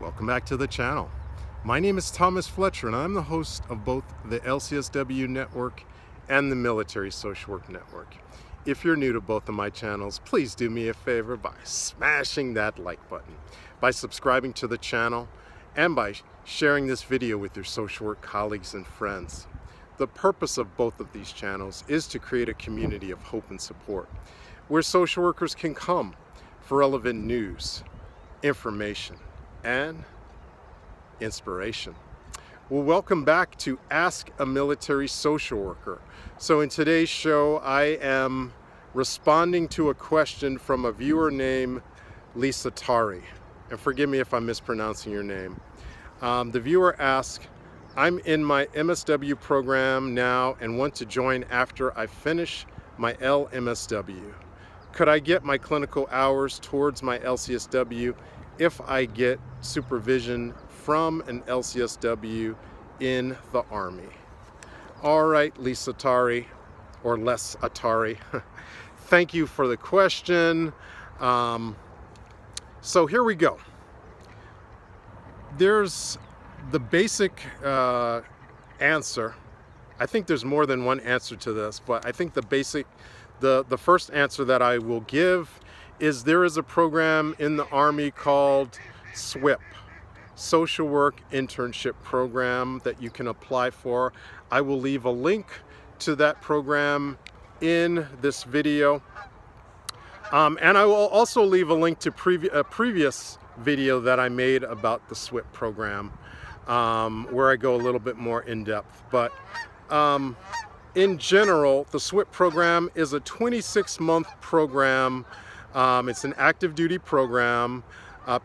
Welcome back to the channel. My name is Thomas Fletcher and I'm the host of both the LCSW network and the Military Social Work Network. If you're new to both of my channels, please do me a favor by smashing that like button, by subscribing to the channel, and by sharing this video with your social work colleagues and friends. The purpose of both of these channels is to create a community of hope and support where social workers can come for relevant news, information, and inspiration. Well, welcome back to Ask a Military Social Worker. So in today's show, I am responding to a question from a viewer named Lisa Tari. And forgive me if I'm mispronouncing your name. The viewer asked, I'm in my MSW program now and want to join after I finish my LMSW. Could I get my clinical hours towards my LCSW if I get supervision from an LCSW in the Army? All right, Lisa Atari, or Les Atari, thank you for the question. So here we go. There's the basic answer. I think there's more than one answer to this, but I think the first answer that I will give is there is a program in the Army called SWIP, Social Work Internship Program, that you can apply for. I will leave a link to that program in this video. And I will also leave a link to a previous video that I made about the SWIP program, where I go a little bit more in depth. But in general, the SWIP program is a 26-month program. It's an active duty program.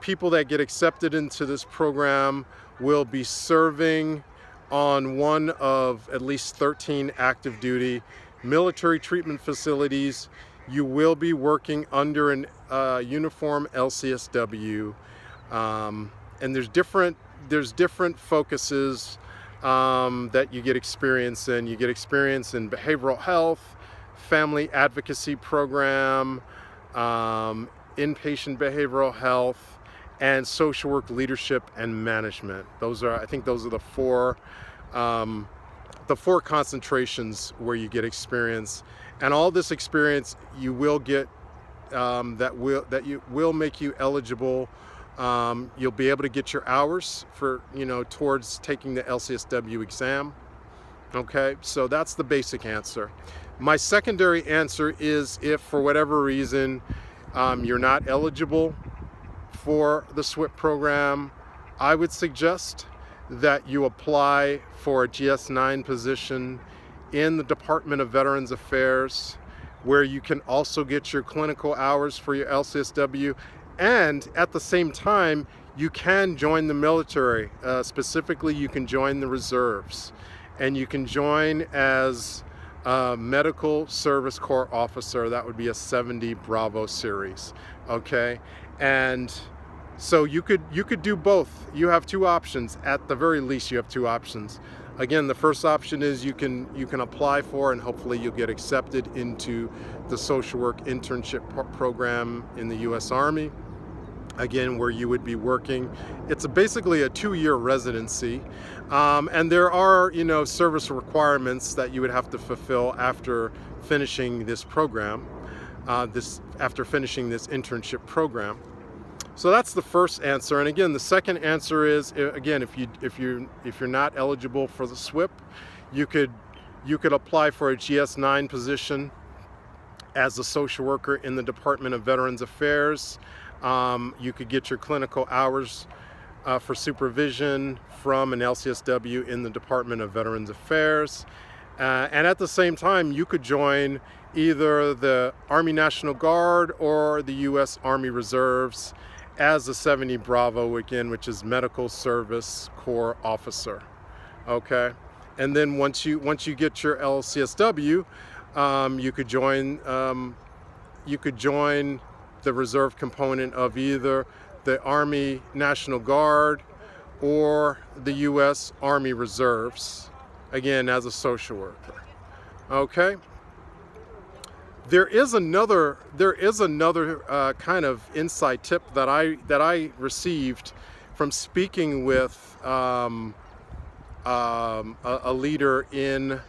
People that get accepted into this program will be serving on one of at least 13 active duty military treatment facilities. You will be working under an uniform LCSW, and there's different focuses that you get experience in. You get experience in behavioral health, family advocacy program, inpatient behavioral health, and social work leadership and management. I think those are the four concentrations where you get experience. And all this experience you will get that will make you eligible. You'll be able to get your hours for towards taking the LCSW exam. Okay, so that's the basic answer. My secondary answer is if for whatever reason you're not eligible for the SWIP program, I would suggest that you apply for a GS-9 position in the Department of Veterans Affairs, where you can also get your clinical hours for your LCSW, and at the same time you can join the military. Specifically, you can join the reserves, and you can join as Medical Service Corps officer. That would be a 70 Bravo series. Okay, and so you could do both. You have two options. At the very least, you have two options. Again, the first option is you can apply for, and hopefully you'll get accepted into the social work internship program in the U.S. Army. Again, where you would be working. It's basically a 2-year residency, and there are service requirements that you would have to fulfill after finishing this program, after finishing this internship program. So that's the first answer. And again, the second answer is, again, if you're not eligible for the SWIP, you could apply for a GS-9 position as a social worker in the Department of Veterans Affairs. You could get your clinical hours for supervision from an LCSW in the Department of Veterans Affairs. And at the same time, you could join either the Army National Guard or the U.S. Army Reserves as a 70 Bravo, again, which is Medical Service Corps officer. Okay, and then once you get your LCSW, you could join the reserve component of either the Army National Guard or the U.S. Army Reserves, again, as a social worker. Okay. There is another kind of inside tip that I received from speaking with a leader in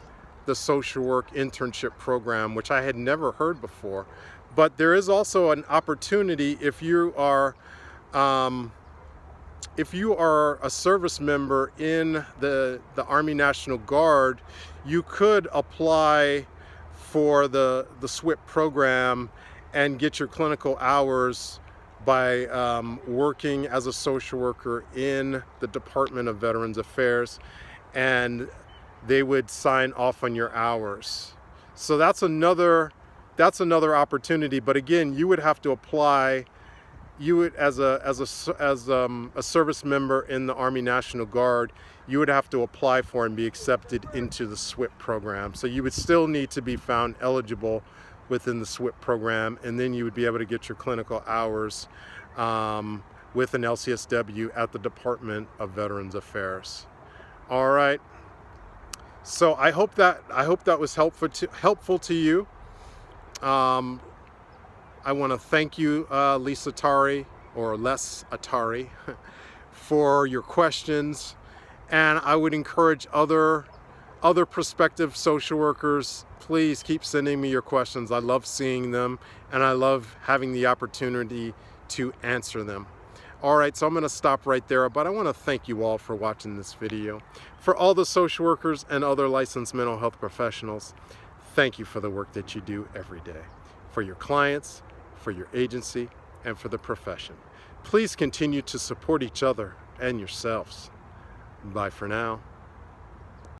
the social work internship program, which I had never heard before. But there is also an opportunity if you are a service member in the Army National Guard, you could apply for the SWIP program and get your clinical hours by working as a social worker in the Department of Veterans Affairs, and they would sign off on your hours. So that's another opportunity. But again, you would have to apply. You would, as a service member in the Army National Guard, you would have to apply for and be accepted into the SWIP program. So you would still need to be found eligible within the SWIP program, and then you would be able to get your clinical hours with an LCSW at the Department of Veterans Affairs. All right. So I hope that was helpful to you. I want to thank you, Lisa Atari, or Les Atari, for your questions, and I would encourage other prospective social workers, please keep sending me your questions. I love seeing them, and I love having the opportunity to answer them. All right, so I'm going to stop right there, but I want to thank you all for watching this video. For all the social workers and other licensed mental health professionals, thank you for the work that you do every day, for your clients, for your agency, and for the profession. Please continue to support each other and yourselves. Bye for now.